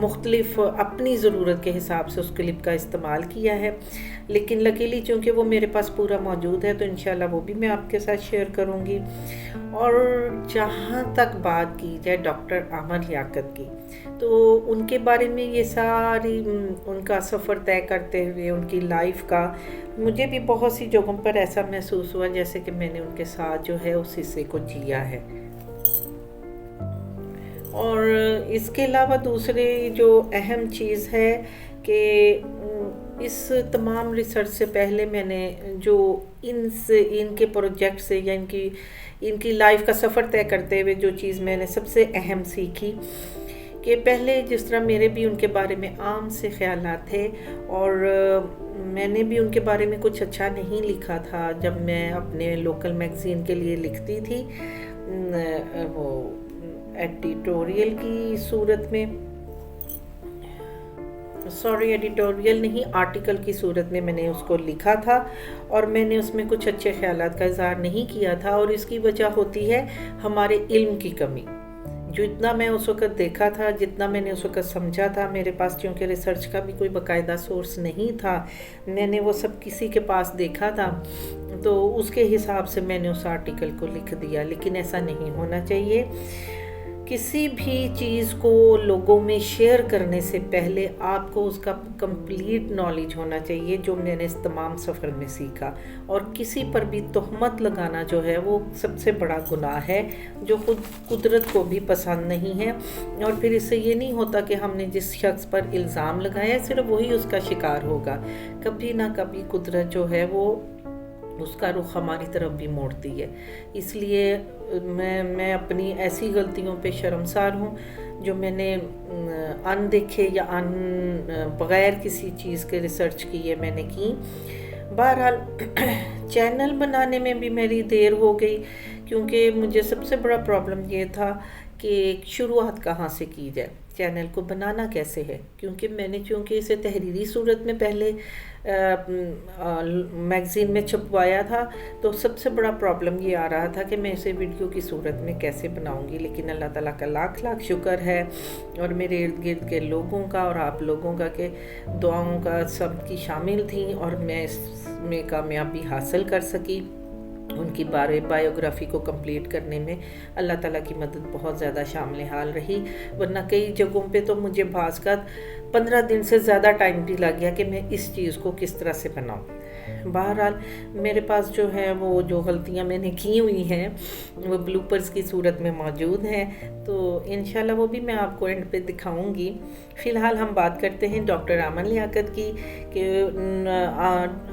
مختلف اپنی ضرورت کے حساب سے اس کلپ کا استعمال کیا ہے، لیکن لکیلی چونکہ وہ میرے پاس پورا موجود ہے تو انشاءاللہ وہ بھی میں آپ کے ساتھ شیئر کروں گی۔ اور جہاں تک بات کی جائے ڈاکٹر عامر لیاقت کی، تو ان کے بارے میں یہ ساری ان کا سفر طے کرتے ہوئے ان کی لائف کا مجھے بھی بہت سی جگہوں پر ایسا محسوس ہوا جیسے کہ میں نے ان کے ساتھ جو ہے اس حصے کو جیا ہے۔ اور اس کے علاوہ دوسری جو اہم چیز ہے کہ اس تمام ریسرچ سے پہلے میں نے جو ان کے پروجیکٹ سے یا ان کی لائف کا سفر طے کرتے ہوئے جو چیز میں نے سب سے اہم سیکھی کہ پہلے جس طرح میرے بھی ان کے بارے میں عام سے خیالات تھے اور میں نے بھی ان کے بارے میں کچھ اچھا نہیں لکھا تھا جب میں اپنے لوکل میگزین کے لیے لکھتی تھی، وہ ایڈیٹوریل کی صورت میں، ایڈیٹوریل نہیں، آرٹیکل کی صورت میں نے اس کو لکھا تھا اور میں نے اس میں کچھ اچھے خیالات کا اظہار نہیں کیا تھا، اور اس کی وجہ ہوتی ہے ہمارے علم کی کمی۔ جو اتنا میں اس وقت دیکھا تھا، جتنا میں نے اس وقت سمجھا تھا، میرے پاس چونکہ ریسرچ کا بھی کوئی باقاعدہ سورس نہیں تھا، میں نے وہ سب کسی کے پاس دیکھا تھا تو اس کے حساب سے میں نے اس آرٹیکل کو لکھ دیا، لیکن ایسا نہیں ہونا چاہیے۔ کسی بھی چیز کو لوگوں میں شیئر کرنے سے پہلے آپ کو اس کا کمپلیٹ نالج ہونا چاہیے، جو میں نے اس تمام سفر میں سیکھا۔ اور کسی پر بھی تہمت لگانا جو ہے وہ سب سے بڑا گناہ ہے، جو خود قدرت کو بھی پسند نہیں ہے، اور پھر اس سے یہ نہیں ہوتا کہ ہم نے جس شخص پر الزام لگایا صرف وہی اس کا شکار ہوگا، کبھی نہ کبھی قدرت جو ہے وہ اس کا رخ ہماری طرف بھی موڑتی ہے۔ اس لیے میں اپنی ایسی غلطیوں پہ شرمسار ہوں جو میں نے دیکھے یا بغیر کسی چیز کے ریسرچ کیے میں نے کی۔ بہرحال چینل بنانے میں بھی میری دیر ہو گئی، کیونکہ مجھے سب سے بڑا پرابلم یہ تھا کہ شروعات کہاں سے کی جائے، چینل کو بنانا کیسے ہے، کیونکہ میں نے چونکہ اسے تحریری صورت میں پہلے میگزین میں چھپوایا تھا تو سب سے بڑا پرابلم یہ آ رہا تھا کہ میں اسے ویڈیو کی صورت میں کیسے بناؤں گی، لیکن اللہ تعالیٰ کا لاکھ لاکھ شکر ہے اور میرے ارد گرد کے لوگوں کا اور آپ لوگوں کا کہ دعاؤں کا سب کی شامل تھیں اور میں اس میں کامیابی حاصل کر سکی۔ ان کی بایوگرافی کو کمپلیٹ کرنے میں اللہ تعالیٰ کی مدد بہت زیادہ شامل حال رہی، ورنہ کئی جگہوں پہ تو مجھے بعض کا 15 دن سے زیادہ ٹائم بھی لگ گیا کہ میں اس چیز کو کس طرح سے بناؤں۔ بہرحال میرے پاس جو ہے وہ جو غلطیاں میں نے کی ہوئی ہیں وہ بلوپرز کی صورت میں موجود ہیں، تو انشاءاللہ وہ بھی میں آپ کو اینڈ پہ دکھاؤں گی۔ فی الحال ہم بات کرتے ہیں ڈاکٹر عامر لیاقت کی کہ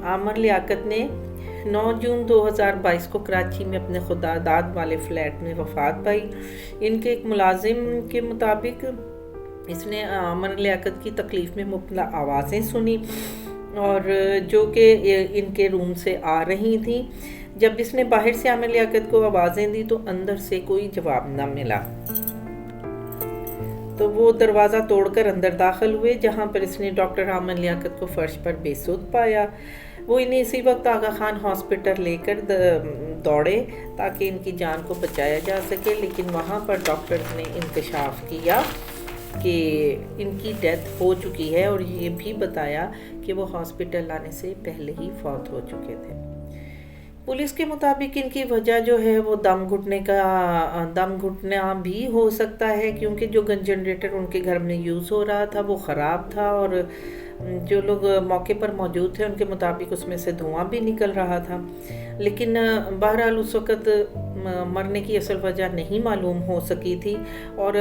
عامر لیاقت نے 9 جون 2022 کو کراچی میں اپنے خدا داد والے فلیٹ میں وفات پائی۔ ان کے ایک ملازم کے مطابق اس نے عامر لیاقت کی تکلیف میں مبتلا آوازیں سنی اور جو کہ ان کے روم سے آ رہی تھیں۔ جب اس نے باہر سے عامر لیاقت کو آوازیں دی تو اندر سے کوئی جواب نہ ملا، تو وہ دروازہ توڑ کر اندر داخل ہوئے، جہاں پر اس نے ڈاکٹر عامر لیاقت کو فرش پر بے سود پایا۔ وہ انہیں اسی وقت آغا خان ہاسپٹل لے کر دوڑے تاکہ ان کی جان کو بچایا جا سکے، لیکن وہاں پر ڈاکٹر نے انکشاف کیا کہ ان کی ڈیتھ ہو چکی ہے، اور یہ بھی بتایا کہ وہ ہاسپٹل لانے سے پہلے ہی فوت ہو چکے تھے۔ پولیس کے مطابق ان کی وجہ جو ہے وہ دم گھٹنا بھی ہو سکتا ہے، کیونکہ جو گن جنریٹر ان کے گھر میں یوز ہو رہا تھا وہ خراب تھا، اور جو لوگ موقع پر موجود تھے ان کے مطابق اس میں سے دھواں بھی نکل رہا تھا۔ لیکن بہرحال اس وقت مرنے کی اصل وجہ نہیں معلوم ہو سکی تھی، اور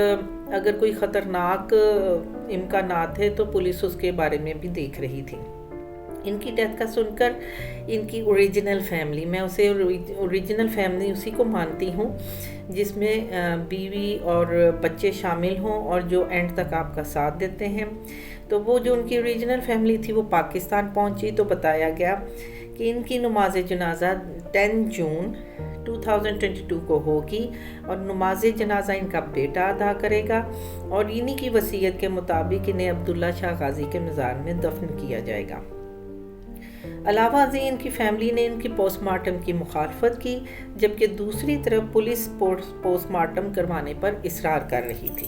اگر کوئی خطرناک امکانات ہے تو پولیس اس کے بارے میں بھی دیکھ رہی تھی۔ ان کی ڈیتھ کا سن کر ان کی اوریجنل فیملی، میں اسے اوریجنل فیملی اسی کو مانتی ہوں جس میں بیوی اور بچے شامل ہوں اور جو اینڈ تک آپ کا ساتھ دیتے ہیں، تو وہ جو ان کی اوریجنل فیملی تھی وہ پاکستان پہنچی تو بتایا گیا کہ ان کی نماز جنازہ 10 جون 2022 کو ہوگی، اور نماز جنازہ ان کا بیٹا ادا کرے گا، اور انہی کی وصیت کے مطابق انہیں عبداللہ شاہ غازی کے مزار میں دفن کیا جائے گا۔ علاوہ ازیں ان کی فیملی نے ان کی پوسٹ مارٹم کی مخالفت کی، جبکہ دوسری طرف پولیس پوسٹ مارٹم کروانے پر اصرار کر رہی تھی۔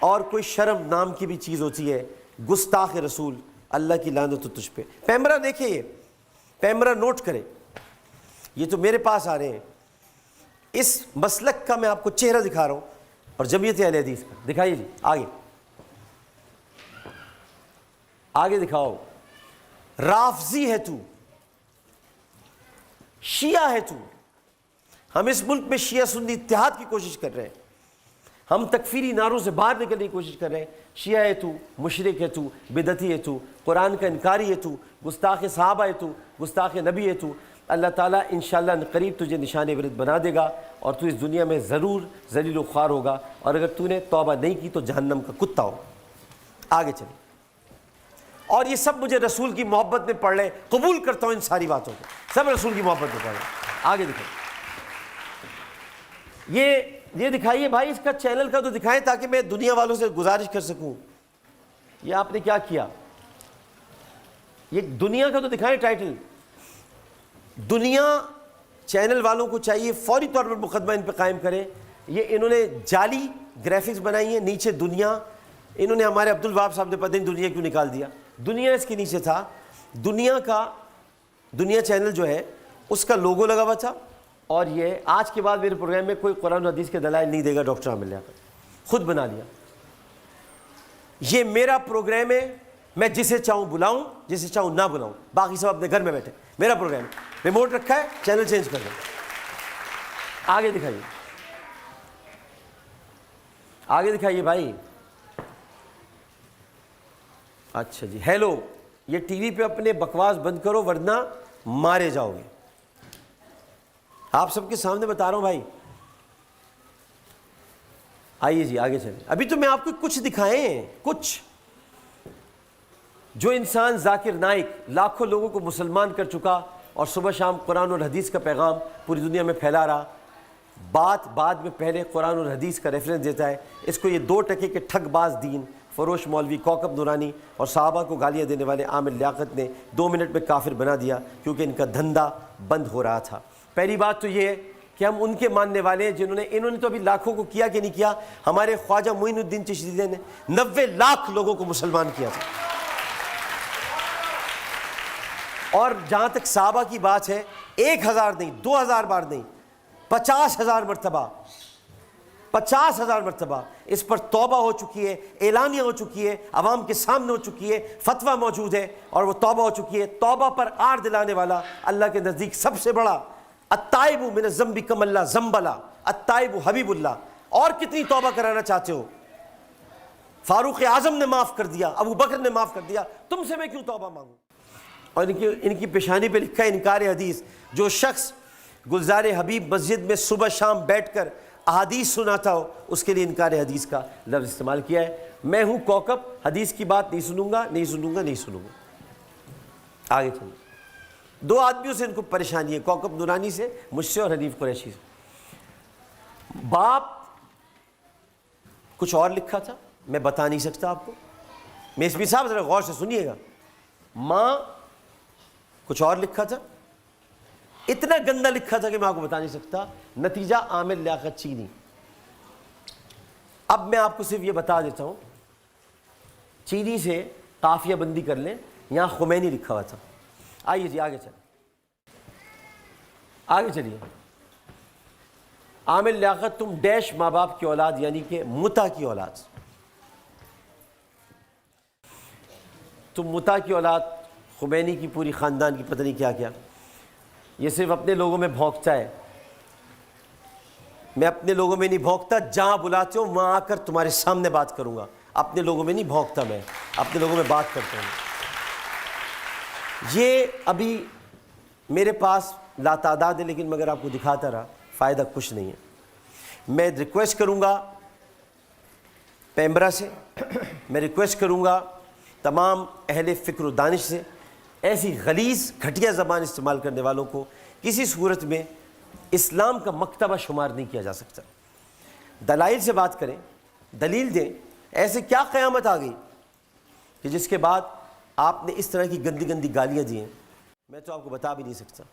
اور کوئی شرم نام کی بھی چیز ہوتی ہے، گستاخ رسول، اللہ کی لعنت ہو تجھ پہ۔ پیمرا دیکھیں، یہ پیمرا نوٹ کریں، یہ تو میرے پاس آ رہے ہیں، اس مسلک کا میں آپ کو چہرہ دکھا رہا ہوں اور جمعیت اہل حدیث کا۔ دکھائیے جی، آگے آگے دکھاؤ۔ رافضی ہے تو، شیعہ ہے تو۔ ہم اس ملک میں شیعہ سنی اتحاد کی کوشش کر رہے ہیں، ہم تکفیری نعروں سے باہر نکلنے کی کوشش کر رہے ہیں۔ شیعہ ہے تو، مشرک ہے تو، بدعتی ہے تو، قرآن کا انکاری ہے تو، گستاخ صحابہ ہے تو، گستاخ نبی ہے تو۔ اللہ تعالیٰ انشاءاللہ قریب تجھے نشان عبرت بنا دے گا اور تو اس دنیا میں ضرور ذلیل و خوار ہوگا، اور اگر تو نے توبہ نہیں کی تو جہنم کا کتا ہو۔ آگے چلیں۔ اور یہ سب مجھے رسول کی محبت میں پڑھ لیں، قبول کرتا ہوں ان ساری باتوں کو، سب رسول کی محبت میں پڑھ لیں۔ آگے دکھائیں، یہ دکھائیے بھائی، اس کا چینل کا تو دکھائیں تاکہ میں دنیا والوں سے گزارش کر سکوں۔ یہ آپ نے کیا کیا، یہ دنیا کا تو دکھائیں ٹائٹل۔ دنیا چینل والوں کو چاہیے فوری طور پر مقدمہ ان پہ قائم کریں۔ یہ انہوں نے جعلی گرافکس بنائی ہیں، نیچے دنیا، انہوں نے ہمارے عبدالوہاب صاحب نے پتہ نہیں دنیا کیوں نکال دیا، دنیا اس کے نیچے تھا۔ دنیا چینل جو ہے اس کا لوگو لگا ہوا تھا، اور یہ آج کے بعد میرے پروگرام میں کوئی قرآن و حدیث کے دلائل نہیں دے گا ڈاکٹر عامر لیاقت، خود بنا لیا۔ یہ میرا پروگرام ہے، میں جسے چاہوں بلاؤں، جسے چاہوں نہ بلاؤں، باقی سب اپنے گھر میں بیٹھے، میرا پروگرام ہے، ریموٹ رکھا ہے، چینل چینج کر دیں۔ آگے دکھائیے، آگے دکھائیے بھائی۔ اچھا جی، ہیلو، یہ ٹی وی پہ اپنے بکواس بند کرو ورنہ مارے جاؤ گے، آپ سب کے سامنے بتا رہا ہوں بھائی۔ آئیے جی آگے چلیں، ابھی تو میں آپ کو کچھ دکھائیں، کچھ جو انسان ذاکر نائک لاکھوں لوگوں کو مسلمان کر چکا اور صبح شام قرآن اور حدیث کا پیغام پوری دنیا میں پھیلا رہا، بعد میں پہلے قرآن اور حدیث کا ریفرنس دیتا ہے، اس کو یہ 2 ٹکے کے ٹھگ باز دین فروش مولوی کوکب نورانی اور صحابہ کو گالیاں دینے والے عامر لیاقت نے 2 منٹ میں کافر بنا دیا، کیونکہ ان کا دھندا بند ہو رہا تھا۔ پہلی بات تو یہ ہے کہ ہم ان کے ماننے والے ہیں انہوں نے تو ابھی لاکھوں کو کیا کہ نہیں کیا، ہمارے خواجہ معین الدین چشتی نے 90 لاکھ لوگوں کو مسلمان کیا تھا۔ اور جہاں تک صحابہ کی بات ہے، 1000 نہیں، 2000 بار نہیں، 50,000 مرتبہ، 50,000 مرتبہ اس پر توبہ ہو چکی ہے، اعلانیہ ہو چکی ہے، عوام کے سامنے ہو چکی ہے، فتویٰ موجود ہے اور وہ توبہ ہو چکی ہے۔ توبہ پر آر دلانے والا اللہ کے نزدیک سب سے بڑا، التائب من الذنب کمن لا ذنب لہ، التائب حبیب اللہ۔ اور کتنی توبہ کرانا چاہتے ہو؟ فاروق اعظم نے معاف کر دیا، ابو بکر نے معاف کر دیا، تم سے میں کیوں توبہ مانگوں؟ اور ان کی پیشانی پہ لکھا ہے انکار حدیث۔ جو شخص گلزار حبیب مسجد میں صبح شام بیٹھ کر احادیث سناتا ہو، اس کے لیے انکار حدیث کا لفظ استعمال کیا ہے۔ میں ہوں کوکب، حدیث کی بات نہیں سنوں گا، نہیں سنوں گا، نہیں سنوں گا۔ آگے چلیں، 2 آدمیوں سے ان کو پریشانی ہے، کوکب نورانی سے، مجھ سے اور حنیف قریشی سے۔ باپ کچھ اور لکھا تھا، میں بتا نہیں سکتا آپ کو، میسمی صاحب ذرا غور سے سنیے گا۔ ماں کچھ اور لکھا تھا، اتنا گندا لکھا تھا کہ میں آپ کو بتا نہیں سکتا۔ نتیجہ عامر لیاقت چینی۔ اب میں آپ کو صرف یہ بتا دیتا ہوں، چینی سے قافیہ بندی کر لیں، یہاں خمینی لکھا ہوا تھا۔ آئیے جی آگے چلیں، آگے چلیے۔ عامر لیاقت، تم ڈیش ماں باپ کی اولاد، یعنی کہ متا کی اولاد، تم متا کی اولاد، خمینی کی پوری خاندان کی پتہ نہیں کیا کیا۔ یہ صرف اپنے لوگوں میں بھونکتا ہے، میں اپنے لوگوں میں نہیں بھونکتا، جہاں بلاتے ہو وہاں آ کر تمہارے سامنے بات کروں گا، اپنے لوگوں میں نہیں بھونکتا، میں اپنے لوگوں میں بات کرتا ہوں۔ یہ ابھی میرے پاس لاتعداد ہے، لیکن مگر آپ کو دکھاتا رہا فائدہ کچھ نہیں ہے۔ میں ریکویسٹ کروں گا پیمبرا سے، میں ریکویسٹ کروں گا تمام اہل فکر و دانش سے، ایسی غلیظ گھٹیا زبان استعمال کرنے والوں کو کسی صورت میں اسلام کا مکتبہ شمار نہیں کیا جا سکتا۔ دلائل سے بات کریں، دلیل دیں، ایسے کیا قیامت آ گئی کہ جس کے بعد آپ نے اس طرح کی گندی گندی گالیاں دی ہیں، میں تو آپ کو بتا بھی نہیں سکتا۔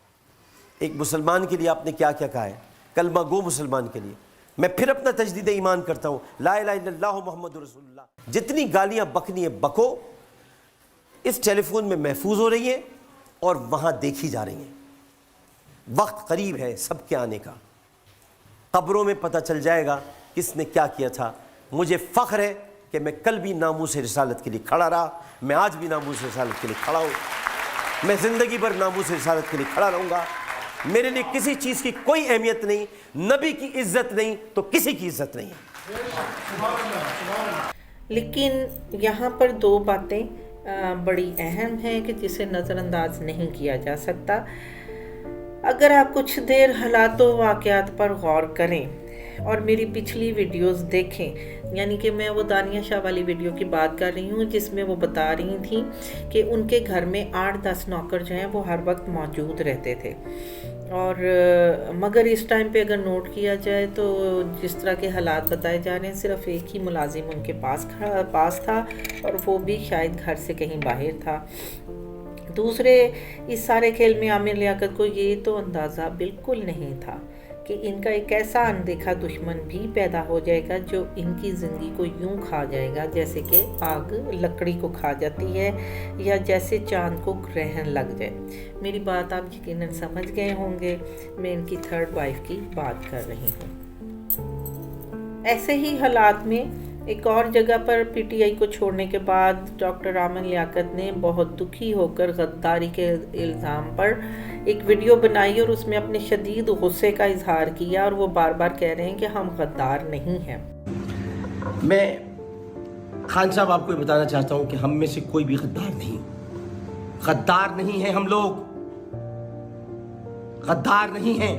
ایک مسلمان کے لیے آپ نے کیا کیا کہا ہے، کلمہ گو مسلمان کے لیے، میں پھر اپنا تجدید ایمان کرتا ہوں, لا الہ الا اللہ محمد رسول اللہ. جتنی گالیاں بکنی ہیں بکو, اس ٹیلی فون میں محفوظ ہو رہی ہیں اور وہاں دیکھی جا رہی ہیں. وقت قریب ہے سب کے آنے کا, قبروں میں پتہ چل جائے گا کس نے کیا کیا تھا. مجھے فخر ہے کہ میں کل بھی ناموس رسالت کے لیے کھڑا رہا, میں آج بھی ناموس رسالت کے لیے کھڑا ہوں, میں زندگی بھر ناموس رسالت کے لیے کھڑا رہوں گا. میرے لیے کسی چیز کی کوئی اہمیت نہیں, نبی کی عزت نہیں تو کسی کی عزت نہیں ہے. لیکن یہاں پر دو باتیں بڑی اہم ہیں کہ جسے نظر انداز نہیں کیا جا سکتا. اگر آپ کچھ دیر حالات و واقعات پر غور کریں اور میری پچھلی ویڈیوز دیکھیں, یعنی کہ میں وہ دانیہ شاہ والی ویڈیو کی بات کر رہی ہوں جس میں وہ بتا رہی تھیں کہ ان کے گھر میں 8-10 نوکر جو ہیں وہ ہر وقت موجود رہتے تھے, اور مگر اس ٹائم پہ اگر نوٹ کیا جائے تو جس طرح کے حالات بتائے جا رہے ہیں صرف ایک ہی ملازم ان کے پاس تھا, اور وہ بھی شاید گھر سے کہیں باہر تھا. دوسرے, اس سارے کھیل میں عامر لیاقت کو یہ تو اندازہ بالکل نہیں تھا کہ ان کا ایک ایسا اندیکھا دشمن بھی پیدا ہو جائے گا جو ان کی زندگی کو یوں کھا جائے گا جیسے کہ آگ لکڑی کو کھا جاتی ہے یا جیسے چاند کو گرہن لگ جائے. میری بات آپ یقیناً سمجھ گئے ہوں گے, میں ان کی 3rd وائف کی بات کر رہی ہوں. ایسے ہی حالات میں ایک اور جگہ پر پی ٹی آئی کو چھوڑنے کے بعد ڈاکٹر عامر لیاقت نے بہت دکھی ہو کر غداری کے الزام پر ایک ویڈیو بنائی اور اس میں اپنے شدید غصے کا اظہار کیا, اور وہ بار بار کہہ رہے ہیں کہ ہم غدار نہیں ہیں. میں خان صاحب آپ کو یہ بتانا چاہتا ہوں کہ ہم میں سے کوئی بھی غدار نہیں ہیں. ہم لوگ غدار نہیں ہیں.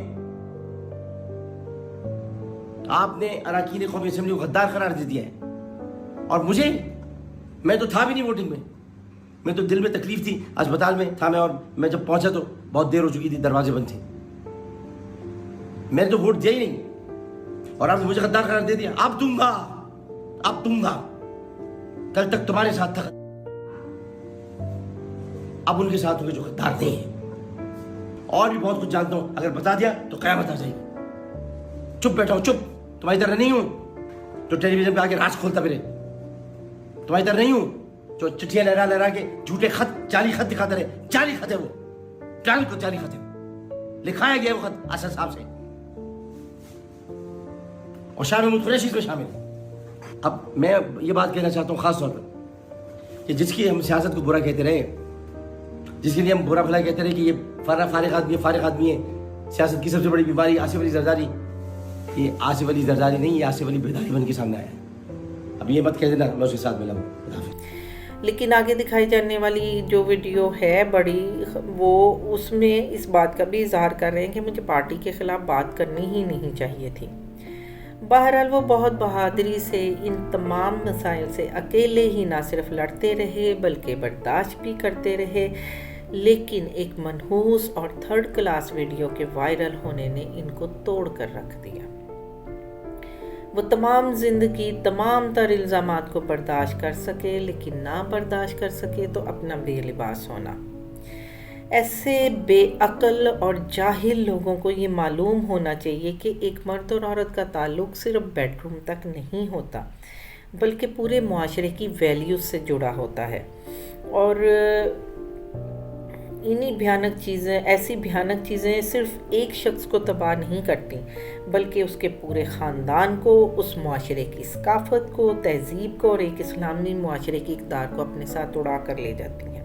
آپ نے اراکین قومی اسمبلی کو غدار قرار دے دیا ہے, اور میں تو تھا بھی نہیں ووٹنگ میں تو دل میں تکلیف تھی, اسپتال میں تھا میں, اور میں جب پہنچا تو بہت دیر ہو چکی تھی, دروازے بند تھے, میں نے تو ووٹ دیا ہی نہیں, اور آپ نے مجھے غدار قرار دے دیا. اب دوں گا کل تک تمہارے ساتھ تھا, اب ان کے ساتھ ہوگے جو غدار نہیں ہیں. اور بھی بہت کچھ جانتا ہوں, اگر بتا دیا تو قیامت آ جائے گی. چپ بیٹھا ہوں, چپ, تمہاری طرح نہیں ہوں جو ٹیلی ویژن پہ آ کے راز کھولتا پھرے. تمہاری طرح نہیں ہوں جو چٹھیاں لہرا کے جھوٹے جعلی خط دکھاتا رہے. جعلی خط ہے وہ, جعلی خط ہے, لکھایا گیا وہ خط اسد صاحب سے, اور شاہ محمود قریشی اس میں شامل ہے. اب میں یہ بات کہنا چاہتا ہوں خاص طور پر کہ جس کی ہم سیاست کو برا کہتے رہے, جس کے لیے ہم برا بھلا کہتے رہے کہ یہ فارغ آدمی ہے, سیاست کی سب سے بڑی بیماری آصف علی زرداری, یہ آصف علی زرداری نہیں, یہ آصف علی بیداری بن کے سامنے آیا ہے. اب یہ مت کہہ دینا میں اس کے ساتھ ملا ہوں. لیکن آگے دکھائی جانے والی جو ویڈیو ہے بڑی, وہ اس میں اس بات کا بھی اظہار کر رہے ہیں کہ مجھے پارٹی کے خلاف بات کرنی ہی نہیں چاہیے تھی. بہرحال وہ بہت بہادری سے ان تمام مسائل سے اکیلے ہی نہ صرف لڑتے رہے بلکہ برداشت بھی کرتے رہے, لیکن ایک منحوس اور 3rd کلاس ویڈیو کے وائرل ہونے نے ان کو توڑ کر رکھ دیا. وہ تمام زندگی تمام تر الزامات کو برداشت کر سکے, لیکن نہ برداشت کر سکے تو اپنا بے لباس ہونا. ایسے بے عقل اور جاہل لوگوں کو یہ معلوم ہونا چاہیے کہ ایک مرد اور عورت کا تعلق صرف بیڈ روم تک نہیں ہوتا بلکہ پورے معاشرے کی ویلیوز سے جڑا ہوتا ہے, اور ایسی بھیانک چیزیں صرف ایک شخص کو تباہ نہیں کرتی بلکہ اس کے پورے خاندان کو, اس معاشرے کی ثقافت کو, تہذیب کو اور ایک اسلامی معاشرے کی اقدار کو اپنے ساتھ اڑا کر لے جاتی ہیں.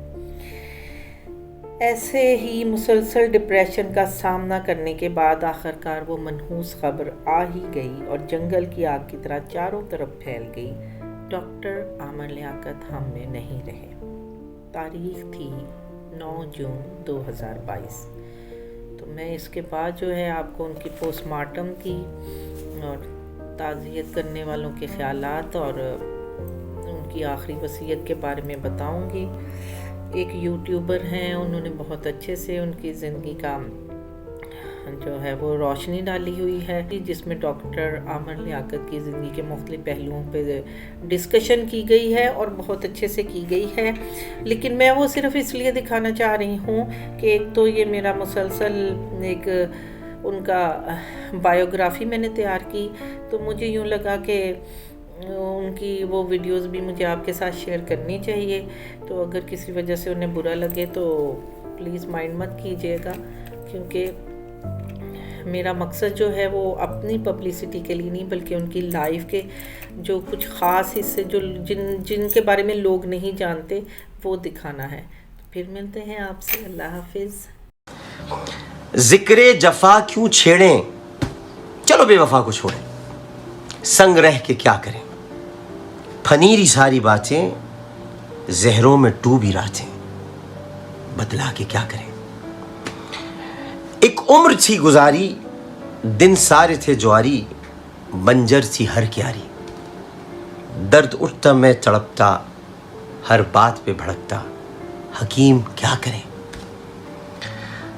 ایسے ہی مسلسل ڈپریشن کا سامنا کرنے کے بعد آخرکار وہ منحوس خبر آ ہی گئی اور جنگل کی آگ کی طرح چاروں طرف پھیل گئی. ڈاکٹر عامر لیاقت ہم میں نہیں رہے. تاریخ تھی 9 جون 2022. تو میں اس کے بعد جو ہے آپ کو ان کی پوسٹ مارٹم کی اور تعزیت کرنے والوں کے خیالات اور ان کی آخری وصیت کے بارے میں بتاؤں گی. ایک یوٹیوبر ہیں, انہوں نے بہت اچھے سے ان کی زندگی کا جو ہے وہ روشنی ڈالی ہوئی ہے جس میں ڈاکٹر عامر لیاقت کی زندگی کے مختلف پہلوؤں پہ ڈسکشن کی گئی ہے اور بہت اچھے سے کی گئی ہے. لیکن میں وہ صرف اس لیے دکھانا چاہ رہی ہوں کہ ایک تو یہ میرا مسلسل ایک ان کا بایوگرافی میں نے تیار کی تو مجھے یوں لگا کہ ان کی وہ ویڈیوز بھی مجھے آپ کے ساتھ شیئر کرنی چاہیے. تو اگر کسی وجہ سے انہیں برا لگے تو پلیز مائنڈ مت کیجیے گا، کیونکہ میرا مقصد جو ہے وہ اپنی پبلسٹی کے لیے نہیں بلکہ ان کی لائف کے جو کچھ خاص حصے جو جن کے بارے میں لوگ نہیں جانتے وہ دکھانا ہے. پھر ملتے ہیں آپ سے. اللہ حافظ. ذکر جفا کیوں چھیڑیں، چلو بے وفا کو چھوڑیں، سنگ رہ کے کیا کریں، پھنیری ساری باتیں، زہروں میں ڈوبی راتیں، بتلا کے کیا کریں. ایک عمر تھی گزاری، دن سارے تھے جواری، بنجر تھی ہر کیاری، درد اٹھتا میں تڑپتا، ہر بات پہ بھڑکتا، حکیم کیا کریں.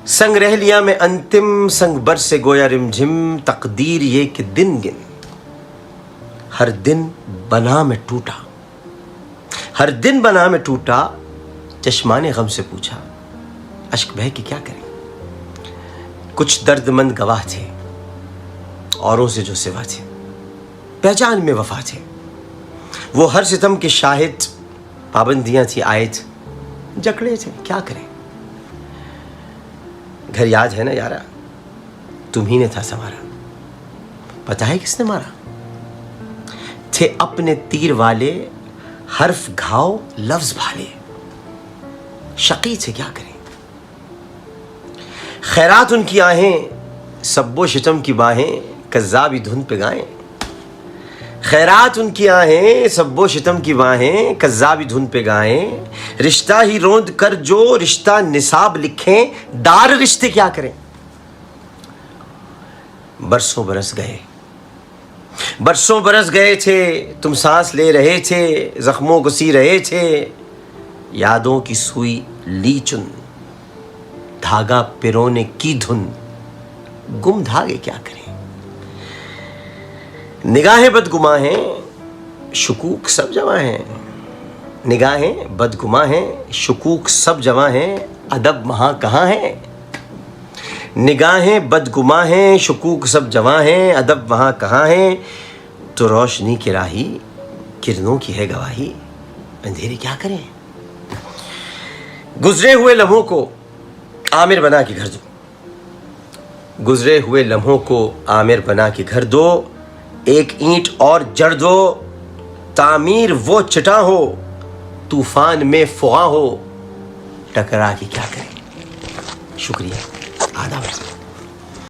سنگ رہ لیا میں انتم، سنگ بر سے گویا رم جھم، تقدیر یہ کہ دن گن، ہر دن بنا میں ٹوٹا، ہر دن بنا میں ٹوٹا، چشمان غم سے پوچھا، اشک بہہ کے کیا کریں. کچھ درد مند گواہ تھے، اوروں سے جو سوا تھے، پہچان میں وفا تھے، وہ ہر ستم کے شاہد، پابندیاں تھی عائد، جکڑے تھے کیا کریں. گھر یاد ہے نا یارا، تمہیں نے تھا سنوارا، پتہ ہے کس نے مارا، تھے اپنے تیر والے، حرف گھاؤ لفظ بھالے، شقی تھے کیا کریں. خیرات ان کی آہیں، سب و شتم کی باہیں، کذابی دھن پہ گائیں. خیرات ان کی آہیں، سب و شتم کی باہیں، کذابی دھن پہ گائیں. رشتہ ہی روند کر جو رشتہ نصاب لکھیں، دار رشتے کیا کریں. برسوں برس گئے، برسوں برس گئے تھے، تم سانس لے رہے تھے، زخموں کو سی رہے تھے، یادوں کی سوئی لی چن، دھاگا پیرونے کی دھن، گم دھاگے کیا کریں. نگاہیں بدگماں ہیں، شکوک سب جمع ہیں، نگاہیں بدگماں ہیں، شکوک سب جمع ہیں، ادب وہاں کہاں ہے. نگاہیں بدگماں ہیں، شکوک سب جمع ہیں، ادب وہاں کہاں ہے. تو روشنی کی راہی، کرنوں کی ہے گواہی، اندھیرے کیا کریں. گزرے ہوئے لمحوں کو عامر بنا کے گھر دو، گزرے ہوئے لمحوں کو عامر بنا کے گھر دو. ایک اینٹ اور جڑ دو، تعمیر وہ چٹا ہو، طوفان میں فغاں ہو، ٹکرا کے کیا کریں. شکریہ. آداب.